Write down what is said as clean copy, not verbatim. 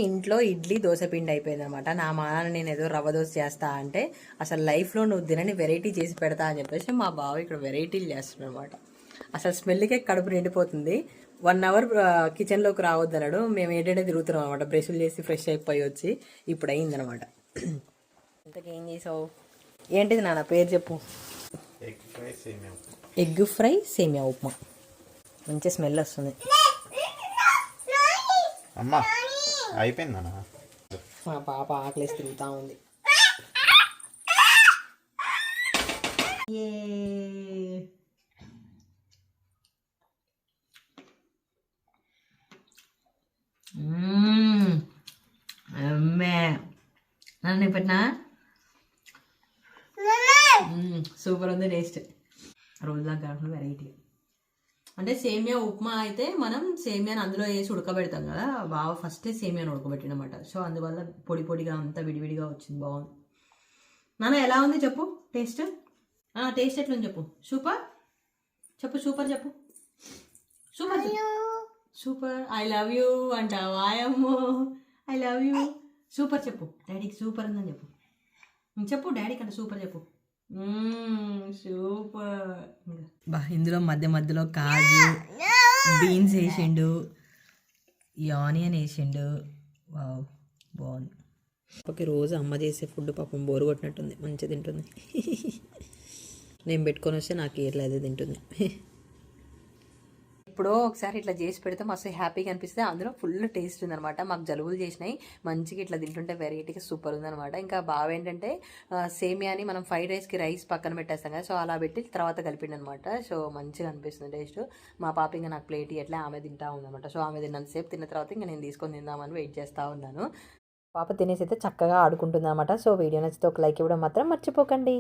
ఇంట్లో ఇడ్లీ దోశ పిండి అయిపోయింది అనమాట. నా మానాన్ని నేను ఏదో రవ్వ దోశ చేస్తా అంటే అసలు లైఫ్లో నువ్వు తినని వెరైటీ చేసి పెడతా అని చెప్పేసి మా బావ ఇక్కడ వెరైటీలు చేస్తున్నాడు అనమాట. అసలు స్మెల్కే కడుపు నిండిపోతుంది. 1 అవర్ కిచెన్లోకి రావద్దు అన్నాడు. మేము ఏంటంటే తిరుగుతున్నాం అనమాట, బ్రష్లు చేసి ఫ్రెష్ అయిపోయి వచ్చి ఇప్పుడు అయిందనమాట. ఇంతకేం చేసావు? ఏంటిది నాన్న పేరు చెప్పు? ఎగ్ ఫ్రై సేమియా ఉప్మా. మంచి స్మెల్ వస్తుంది. అమ్మా అయిపోయిందా? మా పాప ఆకలేసి తిరుగుతూ ఉంది. అమ్మే నన్ను పెట్టినా సూపర్ ఉంది టేస్ట్. రోజులా కాకుండా వెరైటీ. అంటే సేమియా ఉప్మా అయితే మనం సేమియాని అందులో వేసి ఉడకబెడతాం కదా, బాగా ఫస్టే సేమియాని ఉడకబెట్టినమాట. సో అందువల్ల పొడి పొడిగా అంతా విడివిడిగా వచ్చింది. బాగుంది. నాన్న ఎలా ఉంది చెప్పు టేస్ట్? టేస్ట్ ఎట్లుంది చెప్పు. సూపర్ చెప్పు. సూపర్ చెప్పు. Super super. I love you అంట. వాయమ్మో ఐ లవ్ యూ. సూపర్ చెప్పు. డాడీకి సూపర్ ఉందని చెప్పు. చెప్పు డాడీ కంటే సూపర్ చెప్పు. సూపర్. బా ఇందులో మధ్య మధ్యలో కాజు బీన్స్ వేసిండు, ఈ ఆనియన్ వేసిండు. వావ్ బాగుంది. పాపకి రోజు అమ్మ చేసే ఫుడ్ పాపం బోరు కొట్టినట్టుంది, మంచిగా తింటుంది. నేను పెట్టుకొని వస్తే నాకు ఇట్లా అదే తింటుంది. ఇప్పుడు ఒకసారి ఇట్లా చేసి పెడితే మస్తు హ్యాపీగా అనిపిస్తుంది. అందులో ఫుల్ టేస్ట్ ఉందనమాట. మాకు జలుబులు చేసినాయి, మంచిగా ఇట్లా తింటుంటే వెరైటీగా సూపర్ ఉందనమాట. ఇంకా బాగా ఏంటంటే సేమియాని మనం ఫ్రైడ్ రైస్కి రైస్ పక్కన పెట్టేస్తాం కదా, సో అలా పెట్టి తర్వాత కలిపిండి అనమాట. సో మంచిగా అనిపిస్తుంది టేస్ట్. మా పాప ఇంకా నాకు ప్లేట్ ఎట్లా ఆమె తింటా ఉందన్నమాట. సో ఆమె తిన్నంతసేపు తిన్న తర్వాత ఇంకా నేను తీసుకొని తిందామని వెయిట్ చేస్తూ ఉన్నాను. పాప తినేసి అయితే చక్కగా ఆడుకుంటుంది అనమాట. సో వీడియో నచ్చితే ఒక లైక్ ఇవ్వడం మాత్రం మర్చిపోకండి.